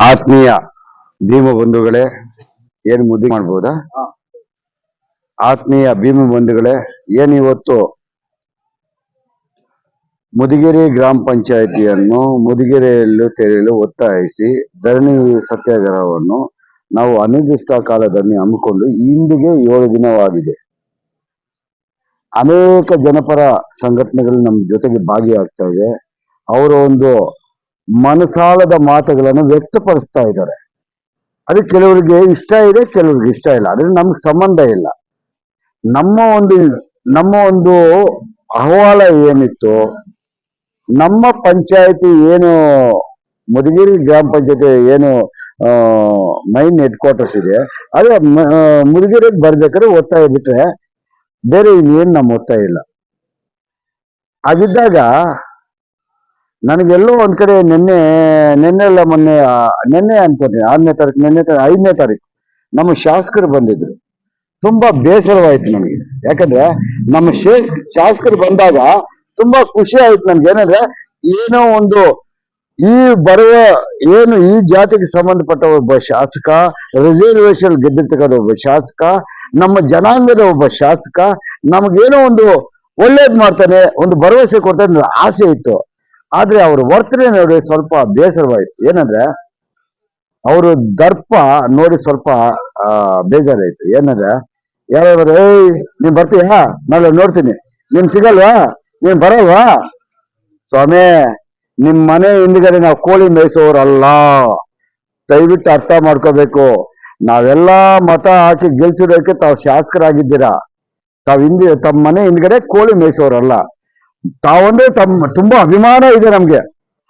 ಆತ್ಮೀಯ ಭೀಮ ಬಂಧುಗಳೇ, ಏನ್ ಮುದ್ದೆ ಮಾಡ್ಬೋದಾ? ಆತ್ಮೀಯ ಭೀಮ ಬಂಧುಗಳೇ, ಏನ್ ಇವತ್ತು ಮುದಿಗೆರೆ ಗ್ರಾಮ ಪಂಚಾಯಿತಿಯನ್ನು ಮುದಿಗೆರೆಯಲ್ಲೂ ತೆರೆಯಲು ಒತ್ತಾಯಿಸಿ ಧರಣಿ ಸತ್ಯಾಗ್ರಹವನ್ನು ನಾವು ಅನಿರ್ದಿಷ್ಟ ಕಾಲದಲ್ಲಿ ಹಮ್ಮಿಕೊಂಡು ಇಂದಿಗೆ 7 ದಿನವಾಗಿದೆ. ಅನೇಕ ಜನಪರ ಸಂಘಟನೆಗಳು ನಮ್ಮ ಜೊತೆಗೆ ಭಾಗಿಯಾಗ್ತಾ ಇದೆ. ಅವರ ಒಂದು ಮನಸಾಲದ ಮಾತುಗಳನ್ನು ವ್ಯಕ್ತಪಡಿಸ್ತಾ ಇದ್ದಾರೆ. ಅದು ಕೆಲವರಿಗೆ ಇಷ್ಟ ಇದೆ, ಕೆಲವರಿಗೆ ಇಷ್ಟ ಇಲ್ಲ. ಅದ್ರ ನಮ್ಗೆ ಸಂಬಂಧ ಇಲ್ಲ. ನಮ್ಮ ಒಂದು ಅಹವಾಲ ಏನಿತ್ತು, ನಮ್ಮ ಪಂಚಾಯತಿ ಏನು ಮುದಿಗೆರೆ ಗ್ರಾಮ ಪಂಚಾಯತಿ ಏನು ಮೈನ್ ಹೆಡ್ ಕ್ವಾರ್ಟರ್ಸ್ ಇದೆ, ಅದೇ ಮುದಿಗೆರೆಗೆ ಬರ್ಬೇಕಾದ್ರೆ ಒತ್ತಾಯ ಬಿಟ್ರೆ ಬೇರೆ ಇನ್ನೇನು ನಮ್ಮ ಒತ್ತಾಯ ಇಲ್ಲ. ಅದಿದ್ದಾಗ ನನಗೆಲ್ಲೋ ಒಂದ್ ಕಡೆ ನಿನ್ನೆ ಅನ್ಕೊಂತೀನಿ, 6ನೇ ತಾರೀಕು, 5ನೇ ತಾರೀಕು ನಮ್ಮ ಶಾಸಕರು ಬಂದಿದ್ರು. ತುಂಬಾ ಬೇಸರವಾಯ್ತು ನನಗೆ. ಯಾಕಂದ್ರೆ ನಮ್ಮ ಶಾಸಕರು ಬಂದಾಗ ತುಂಬಾ ಖುಷಿ ಆಯ್ತು ನನ್ಗೆ. ಏನಂದ್ರೆ ಏನೋ ಒಂದು ಈ ಬರುವ ಏನು ಈ ಜಾತಿಗೆ ಸಂಬಂಧಪಟ್ಟ ಒಬ್ಬ ಶಾಸಕ, ರಿಸರ್ವೇಶನ್ ಗೆದ್ದಿರ್ತಕ್ಕಂಥ ಒಬ್ಬ ಶಾಸಕ, ನಮ್ಮ ಜನಾಂಗದ ಒಬ್ಬ ಶಾಸಕ ನಮಗೇನೋ ಒಂದು ಒಳ್ಳೇದ್ ಮಾಡ್ತಾನೆ, ಒಂದು ಭರವಸೆ ಕೊಡ್ತಾನೆ ಆಸೆ ಇತ್ತು. ಆದ್ರೆ ಅವ್ರ ವರ್ತನೆ ನೋಡಿ ಸ್ವಲ್ಪ ಬೇಸರವಾಯ್ತು. ಏನಂದ್ರೆ ಅವರು ದರ್ಪ ನೋಡಿ ಸ್ವಲ್ಪ ಬೇಜಾರಾಯ್ತು. ಏನಂದ್ರೆ ಯಾರು ನೀನ್ ಬರ್ತೀಯಾ, ನಾಳೆ ನೋಡ್ತೀನಿ, ನೀನ್ ಸಿಗಲ್ವಾ, ನೀನ್ ಬರಲ್ವಾ? ಸ್ವಾಮಿ, ನಿಮ್ ಮನೆ ಹಿಂದ್ಗಡೆ ನಾವು ಕೋಳಿ ಮೇಯಿಸೋರಲ್ಲ, ದಯವಿಟ್ಟು ಅರ್ಥ ಮಾಡ್ಕೋಬೇಕು. ನಾವೆಲ್ಲಾ ಮತ ಹಾಕಿ ಗೆಲ್ಸಿರೋದಕ್ಕೆ ತಾವು ಶಾಸಕರಾಗಿದ್ದೀರಾ. ತಮ್ಮ ಮನೆ ಹಿಂದ್ಗಡೆ ಕೋಳಿ ಮೇಯಿಸೋರಲ್ಲ. ತಾವಂದ್ರೆ ತುಂಬಾ ಅಭಿಮಾನ ಇದೆ ನಮ್ಗೆ,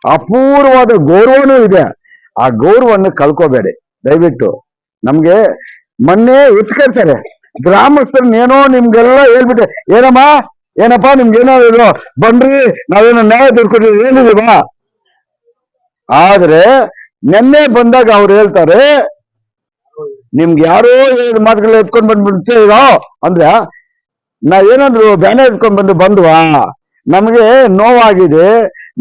ಅಪೂರ್ವವಾದ ಗೌರವನೂ ಇದೆ. ಆ ಗೌರವವನ್ನು ಕಳ್ಕೋಬೇಡಿ ದಯವಿಟ್ಟು. ನಮ್ಗೆ ಮೊನ್ನೆ ಎತ್ಕೊಳ್ತಾರೆ ಗ್ರಾಮಸ್ಥರನ್ನೇನೋ ನಿಮ್ಗೆಲ್ಲ ಹೇಳ್ಬಿಟ್ಟೆ, ಏನಪ್ಪಾ ನಿಮ್ಗೇನೋ ಬನ್ರಿ, ನಾವೇನೋ ನ್ಯಾಯ ದುಡ್ಕೊಂಡಿದ್ದೀವಿ ಏನಿದೀವಾ? ಆದ್ರೆ ನಿನ್ನೆ ಬಂದಾಗ ಅವ್ರು ಹೇಳ್ತಾರೆ, ನಿಮ್ಗೆ ಯಾರೋ ಮಾತುಗಳು ಎತ್ಕೊಂಡ್ ಬಂದ್ಬಿಡ್ತೀರೋ ಅಂದ್ರೆ ನಾವೇನಾದ್ರು ಬ್ಯಾನರ್ ಎತ್ಕೊಂಡ್ ಬಂದ್ವಾ, ನಮಗೆ ನೋವಾಗಿದೆ,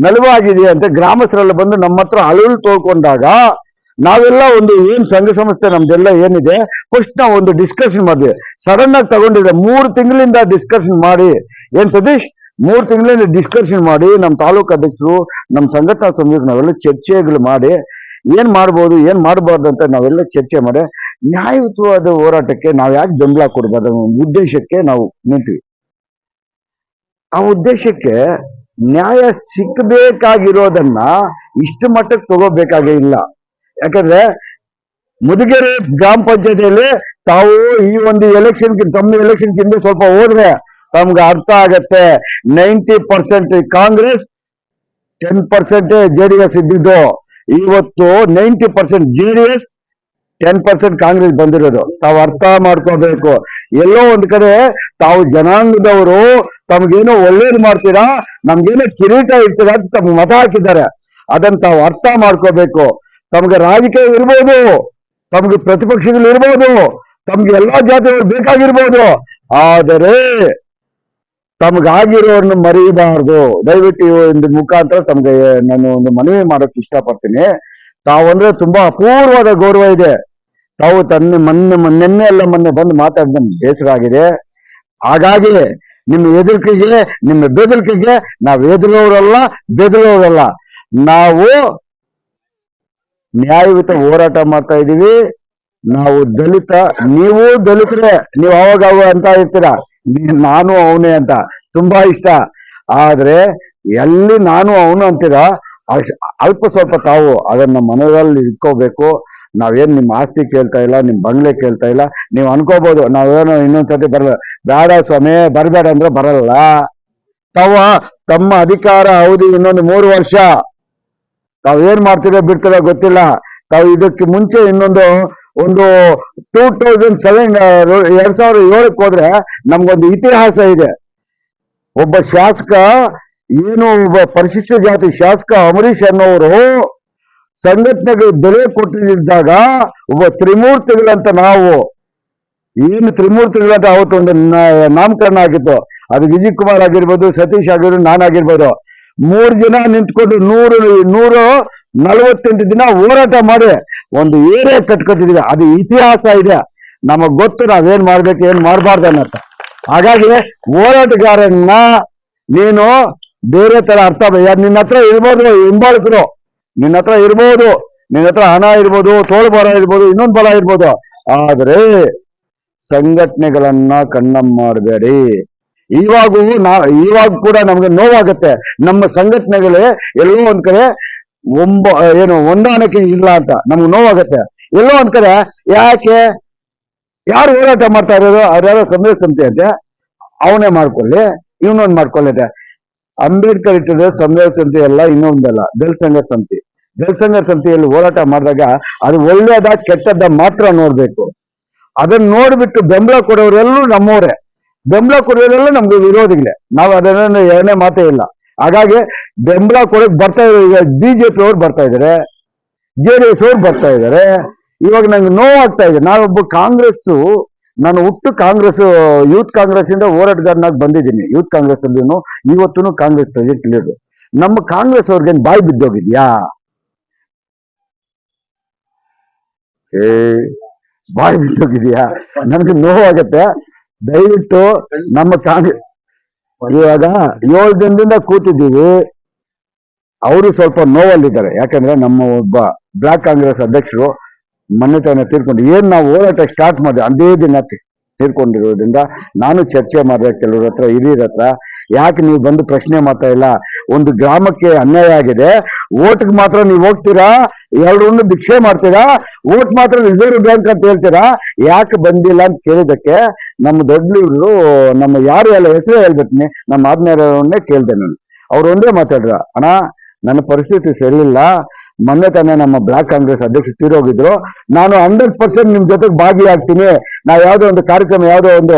ನಲುವಾಗಿದೆ ಅಂತ ಗ್ರಾಮಸ್ಥರೆಲ್ಲ ಬಂದು ನಮ್ಮ ಹತ್ರ ಅಳಲು ತೋಳ್ಕೊಂಡಾಗ ನಾವೆಲ್ಲ ಒಂದು ಏನ್ ಸಂಘ ಸಂಸ್ಥೆ ನಮ್ದೆಲ್ಲ ಏನಿದೆ ಫಸ್ಟ್ ನಾವು ಒಂದು ಡಿಸ್ಕಷನ್ ಮಾಡಿದ್ವಿ. ಸಡನ್ ಆಗಿ ತಗೊಂಡಿದೆ 3 ತಿಂಗಳಿಂದ ಡಿಸ್ಕಷನ್ ಮಾಡಿ. ಏನ್ ಸತೀಶ್, 3 ತಿಂಗಳಿಂದ ಡಿಸ್ಕಷನ್ ಮಾಡಿ ನಮ್ಮ ತಾಲೂಕು ಅಧ್ಯಕ್ಷರು, ನಮ್ಮ ಸಂಘಟನಾ ಸಮಿತಿ ನಾವೆಲ್ಲ ಚರ್ಚೆಗಳು ಮಾಡಿ ಏನ್ ಮಾಡ್ಬೋದು, ಏನ್ ಮಾಡಬಾರ್ದು ಅಂತ ನಾವೆಲ್ಲ ಚರ್ಚೆ ಮಾಡಿ ನ್ಯಾಯಯುತವಾದ ಹೋರಾಟಕ್ಕೆ ನಾವು ಯಾಕೆ ಬೆಂಬಲ ಕೊಡ್ಬಾರ್ದು ಉದ್ದೇಶಕ್ಕೆ ನಾವು ನಿಂತೀವಿ. ಆ ಉದ್ದೇಶಕ್ಕೆ ನ್ಯಾಯ ಸಿಕ್ಕಬೇಕಾಗಿರೋದನ್ನ ಇಷ್ಟು ಮಟ್ಟಕ್ಕೆ ತಗೋಬೇಕಾಗೇ ಇಲ್ಲ. ಯಾಕಂದ್ರೆ ಮುದಿಗೆರೆ ಗ್ರಾಮ ಪಂಚಾಯತಿಯಲ್ಲಿ ತಾವು ಈ ಒಂದು ತಮ್ಮ ಎಲೆಕ್ಷನ್ಗಿಂತ ಸ್ವಲ್ಪ ಹೋದ್ರೆ ತಮ್ಗೆ ಅರ್ಥ ಆಗತ್ತೆ. 90% ಕಾಂಗ್ರೆಸ್, 10% JDS ಇದ್ದಿದ್ದು. ಇವತ್ತು 90% JDS, 10% ಕಾಂಗ್ರೆಸ್ ಬಂದಿರೋದು. ತಾವು ಅರ್ಥ ಮಾಡ್ಕೋಬೇಕು. ಎಲ್ಲೋ ಒಂದ್ ಕಡೆ ತಾವು ಜನಾಂಗದವರು ತಮ್ಗೇನೋ ಒಳ್ಳೇದು ಮಾಡ್ತೀರಾ, ನಮ್ಗೇನೋ ಕಿರೀಟ ಇರ್ತೀರಾ ಅಂತ ತಮ್ಗೆ ಮತ ಹಾಕಿದ್ದಾರೆ. ಅದನ್ನ ತಾವು ಅರ್ಥ ಮಾಡ್ಕೋಬೇಕು. ತಮ್ಗೆ ರಾಜಕೀಯ ಇರ್ಬೋದು, ತಮ್ಗೆ ಪ್ರತಿಪಕ್ಷಗಳು ಇರ್ಬೋದು, ತಮ್ಗೆ ಎಲ್ಲಾ ಜಾತಿಗಳು ಬೇಕಾಗಿರ್ಬೋದು, ಆದರೆ ತಮ್ಗಾಗಿರೋರ್ನ ಮರೀಬಾರ್ದು. ದಯವಿಟ್ಟು ಈ ಒಂದು ಮುಖಾಂತರ ತಮ್ಗೆ ನಾನು ಒಂದು ಮನವಿ ಮಾಡೋಕೆ ಇಷ್ಟಪಡ್ತೀನಿ. ತಾವಂದ್ರೆ ತುಂಬಾ ಅಪೂರ್ವವಾದ ಗೌರವ ಇದೆ. ತಾವು ಮೊನ್ನೆ ಬಂದು ಮಾತಾಡಿದ ಬೇಸರ ಆಗಿದೆ. ಹಾಗಾಗಿ ನಿಮ್ಮ ಬೆದರಿಕೆಗೆ ನಾವು ಬೆದರೋರಲ್ಲ. ನಾವು ನ್ಯಾಯಯುತ ಹೋರಾಟ ಮಾಡ್ತಾ ಇದೀವಿ. ನಾವು ದಲಿತ, ನೀವು ದಲಿತರೇ. ನೀವು ಅವಾಗ ಅಂತ ಇರ್ತೀರಾ, ನಾನು ಅವನೇ ಅಂತ ತುಂಬಾ ಇಷ್ಟ. ಆದ್ರೆ ಎಲ್ಲಿ ನಾನು ಅವನು ಅಂತೀರಾ ಅಲ್ಪ ಸ್ವಲ್ಪ ತಾವು ಅದನ್ನ ಮನದಲ್ಲಿ ಇಟ್ಕೋಬೇಕು. ನಾವೇನ್ ನಿಮ್ಮ ಆಸ್ತಿ ಕೇಳ್ತಾ ಇಲ್ಲ, ನಿಮ್ ಬಂಗ್ಲೆ ಕೇಳ್ತಾ ಇಲ್ಲ. ನೀವು ಅನ್ಕೋಬಹುದು ನಾವೇನೋ ಇನ್ನೊಂದ್ಸತಿ ಬರಲ್ಲ. ಬೇಡ ಸ್ವಾಮಿ, ಬರಬೇಡ ಅಂದ್ರೆ ಬರಲ್ಲ. ತಮ್ಮ ಅಧಿಕಾರ ಅವಧಿ ಇನ್ನೊಂದು 3 ವರ್ಷ. ತಾವೇನ್ ಮಾಡ್ತೀರೋ ಬಿಡ್ತೀರೋ ಗೊತ್ತಿಲ್ಲ. ತಾವು ಇದಕ್ಕೆ ಮುಂಚೆ ಇನ್ನೊಂದು 2007 ಹೋದ್ರೆ ನಮ್ಗೊಂದು ಇತಿಹಾಸ ಇದೆ. ಒಬ್ಬ ಶಾಸಕ, ಒಬ್ಬ ಪರಿಶಿಷ್ಟ ಜಾತಿ ಶಾಸಕ ಅಂಬರೀಷ್ ಅನ್ನೋರು ಸಂಘಟನೆಗೆ ಬೆಲೆ ಕೊಟ್ಟಿದ್ದಾಗ ಒಬ್ಬ ತ್ರಿಮೂರ್ತಿಗಳಂತ ನಾವು ತ್ರಿಮೂರ್ತಿಗಳಂತ ಅವತ್ತು ಒಂದು ನಾಮಕರಣ ಆಗಿತ್ತು. ಅದು ವಿಜಯ್ ಕುಮಾರ್ ಆಗಿರ್ಬೋದು, ಸತೀಶ್ ಆಗಿರ್ಬೋದು, ನಾನಾಗಿರ್ಬೋದು. 3 ಜನ ನಿಂತ್ಕೊಂಡು 100 48 ದಿನ ಹೋರಾಟ ಮಾಡಿ ಒಂದು ಏರಿಯಾ ಕಟ್ಕೊತಿದೀವಿ. ಅದು ಇತಿಹಾಸ ಇದೆ, ನಮಗ್ ಗೊತ್ತು ನಾವೇನ್ ಮಾಡ್ಬೇಕು ಏನ್ ಮಾಡಬಾರ್ದು ಅನ್ನತ್ತ. ಹಾಗಾಗಿ ಹೋರಾಟಗಾರನ್ನ ನೀನು ಬೇರೆ ತರ ಅರ್ಥ ನಿನ್ನ ಹತ್ರ ಇರ್ಬೋದು ಹಿಂಬಾಲಕರು, ನಿನ್ನ ಹತ್ರ ಇರ್ಬೋದು, ನಿನ್ನ ಹತ್ರ ಹಣ ಇರ್ಬೋದು, ತೋಳು ಬಲ ಇರ್ಬೋದು, ಇನ್ನೊಂದು ಬಲ ಇರ್ಬೋದು, ಆದ್ರೆ ಸಂಘಟನೆಗಳನ್ನ ಕಣ್ಣಮ್ಮ ಮಾಡಬೇಡಿ. ಇವಾಗ ಕೂಡ ನಮ್ಗೆ ನೋವಾಗುತ್ತೆ, ನಮ್ಮ ಸಂಘಟನೆಗಳೇ ಎಲ್ಲೋ ಒಂದ್ ಕಡೆ ಹೊಂದಾಣಿಕೆ ಇಲ್ಲ ಅಂತ ನಮ್ಗೆ ನೋವಾಗುತ್ತೆ. ಎಲ್ಲೋ ಒಂದ್ ಕಡೆ ಯಾಕೆ ಯಾರು ಹೋರಾಟ ಮಾಡ್ತಾ ಇರೋದು ಅವ್ರ್ಯಾರೋ ಸಮಯ ಸಮಿತಿ ಅಂತೆ, ಅವನೇ ಮಾಡ್ಕೊಳ್ಳಿ, ಇವನೊಂದು ಮಾಡ್ಕೊಳ್ಳಿದೆ. ಅಂಬೇಡ್ಕರ್ ಇಟ್ಟಿರೋ ಸಮಯ ಸಮಿತಿ ಎಲ್ಲ ಇನ್ನೊಂದಲ್ಲ, ದಲಿತ ಸಮಿತಿ. ದಲಿತ ಸಮಿತಿಯಲ್ಲಿ ಹೋರಾಟ ಮಾಡಿದಾಗ ಅದು ಒಳ್ಳೇದ ಕೆಟ್ಟದ್ದ ಮಾತ್ರ ನೋಡ್ಬೇಕು. ಅದನ್ನ ನೋಡ್ಬಿಟ್ಟು ಬೆಂಬಲ ಕೊಡೋರೆಲ್ಲೂ ನಮ್ಮವರೇ, ಬೆಂಬಲ ಕೊಡೋರೆಲ್ಲ ನಮ್ಗೆ ವಿರೋಧಿಗಳೇ. ನಾವು ಅದನ್ನ ಎರಡನೇ ಮಾತೇ ಇಲ್ಲ. ಹಾಗಾಗಿ ಬೆಂಬಲ ಕೊಡಕ್ ಬರ್ತಾ ಇದ್ದಾರೆ, ಬಿಜೆಪಿ ಅವ್ರು ಬರ್ತಾ ಇದಾರೆ, JDS ಅವ್ರು ಬರ್ತಾ ಇದಾರೆ. ಇವಾಗ ನಂಗೆ ನೋವಾಗ್ತಾ ಇದೆ. ನಾವೊಬ್ಬ ಕಾಂಗ್ರೆಸ್, ನಾನು ಹುಟ್ಟು ಕಾಂಗ್ರೆಸ್ ಯೂತ್ ಕಾಂಗ್ರೆಸ್ ಇಂದ ಹೋರಾಟಗಾರನಾಗಿ ಬಂದಿದ್ದೀನಿ. ಯೂತ್ ಕಾಂಗ್ರೆಸ್ ಅಲ್ಲಿ ಇವತ್ತು ಕಾಂಗ್ರೆಸ್ ಪ್ರೆಸಿಡೆಂಟ್ ಲೀಡರ್. ನಮ್ಮ ಕಾಂಗ್ರೆಸ್ ಅವ್ರಿಗೇನು ಬಾಯಿ ಬಿದ್ದೋಗಿದ್ಯಾ? ಬಾಯಿ ಬಿದ್ದೋಗಿದ್ಯಾ? ನನ್ಗೆ ನೋವಾಗತ್ತೆ. ದಯವಿಟ್ಟು ನಮ್ಮ ಕಾಂಗ್ರೆಸ್ ಇವಾಗ 7 ದಿನದಿಂದ ಕೂತಿದ್ದೀವಿ, ಅವರು ಸ್ವಲ್ಪ ನೋವಲ್ಲಿದ್ದಾರೆ. ಯಾಕಂದ್ರೆ ನಮ್ಮ ಒಬ್ಬ ಬ್ಲಾಕ್ ಕಾಂಗ್ರೆಸ್ ಅಧ್ಯಕ್ಷರು ಮೊನ್ನೆ ತಾನೇ ತೀರ್ಕೊಂಡು, ನಾವು ಹೋರಾಟ ಸ್ಟಾರ್ಟ್ ಮಾಡಿದೆ ಅದೇ ದಿನ ತೀರ್ಕೊಂಡಿರೋದ್ರಿಂದ ನಾನು ಚರ್ಚೆ ಮಾಡಿದೆ ಕೆಲವ್ರ ಹತ್ರ, ಹಿರಿಯರ ಹತ್ರ, ಯಾಕೆ ನೀವು ಬಂದು ಪ್ರಶ್ನೆ ಮಾಡ್ತಾ ಇಲ್ಲ? ಒಂದು ಗ್ರಾಮಕ್ಕೆ ಅನ್ಯಾಯ ಆಗಿದೆ, ಓಟ್ಗೆ ಮಾತ್ರ ನೀವು ಹೋಗ್ತೀರಾ, ಎರಡನ್ನು ಭಿಕ್ಷೆ ಮಾಡ್ತೀರಾ, ಓಟ್ ಮಾತ್ರ ರಿಸರ್ವ್ ಬ್ಯಾಂಕ್ ಅಂತ ಹೇಳ್ತೀರಾ, ಯಾಕೆ ಬಂದಿಲ್ಲ ಅಂತ ಕೇಳಿದಕ್ಕೆ ನಮ್ಮ ದೊಡ್ಡವರು, ನಮ್ಮ ಯಾರು ಎಲ್ಲ ಹೆಸರು ಹೇಳ್ಬೇಕನೆ, ನಮ್ಮ ಆದ್ಮೇಲೆ ಕೇಳ್ದೆ ನಾನು. ಅವ್ರು ಒಂದೇ ಮಾತಾಡ್ರ, ಅಣ್ಣ ನನ್ನ ಪರಿಸ್ಥಿತಿ ಸರಿಯಿಲ್ಲ, ಮೊನ್ನೆ ತಾನೇ ನಮ್ಮ ಬ್ಲಾಕ್ ಕಾಂಗ್ರೆಸ್ ಅಧ್ಯಕ್ಷ ತೀರೋಗಿದ್ರು, ನಾನು 100% ನಿಮ್ ಜೊತೆಗೆ ಭಾಗಿಯಾಗ್ತೀನಿ, ನಾವು ಯಾವುದೋ ಒಂದು ಕಾರ್ಯಕ್ರಮ, ಯಾವುದೋ ಒಂದು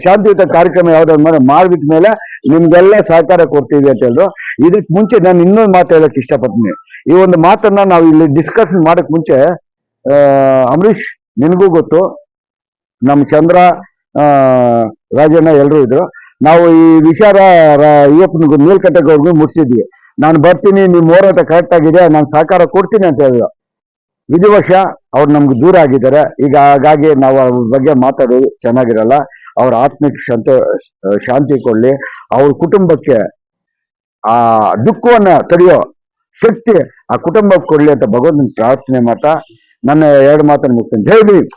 ಶಾಂತಿಯುತ ಕಾರ್ಯಕ್ರಮ ಯಾವುದೋ ಮಾಡ್ಬಿಟ್ಟ ಮೇಲೆ ನಿಮ್ಗೆಲ್ಲ ಸಹಕಾರ ಕೊಡ್ತೀವಿ ಅಂತ ಹೇಳಿದ್ರು. ಇದಕ್ ಮುಂಚೆ ನಾನು ಇನ್ನೊಂದು ಮಾತು ಹೇಳಕ್ ಇಷ್ಟಪಡ್ತೀನಿ. ಈ ಒಂದು ಮಾತನ್ನ ನಾವು ಇಲ್ಲಿ ಡಿಸ್ಕಷನ್ ಮಾಡಕ್ ಮುಂಚೆ, ಅಂಬರೀಷ್ ನಿನಗೂ ಗೊತ್ತು, ನಮ್ಮ ಚಂದ್ರ ರಾಜಣ್ಣ ಎಲ್ರು ಇದ್ರು, ನಾವು ಈ ವಿಚಾರ ಅಯ್ಯಪ್ಪನಿಗೂ ಮೇಲ್ಕಟ್ಟೆಗವ್ರಿಗೂ ಮುಟ್ಸಿದ್ವಿ. ನಾನು ಬರ್ತೀನಿ, ನಿಮ್ ಹೋರಾಟ ಕರೆಕ್ಟ್ ಆಗಿದೆ, ನಾನು ಸಹಕಾರ ಕೊಡ್ತೀನಿ ಅಂತ ಹೇಳಿದ್ರು. ವಿಧಿವಶ ಅವ್ರು ನಮ್ಗೆ ದೂರ ಆಗಿದ್ದಾರೆ. ಈಗ ಹಾಗಾಗಿ ನಾವು ಅವ್ರ ಬಗ್ಗೆ ಮಾತಾಡೋದು ಚೆನ್ನಾಗಿರಲ್ಲ. ಅವ್ರ ಆತ್ಮಿಕ ಶಾಂತಿ ಕೊಡ್ಲಿ, ಅವ್ರ ಕುಟುಂಬಕ್ಕೆ ಆ ದುಃಖವನ್ನ ತಡೆಯೋ ಶಕ್ತಿ ಆ ಕುಟುಂಬಕ್ಕೆ ಕೊಡ್ಲಿ ಅಂತ ಭಗವಂತನ ಪ್ರಾರ್ಥನೆ ಮಾಡ್ತಾ ನನ್ನ 2 ಮಾತನ್ನು ಮುಗಿಸ್ತೇನೆ. ಜೈ ಭೀಮ್.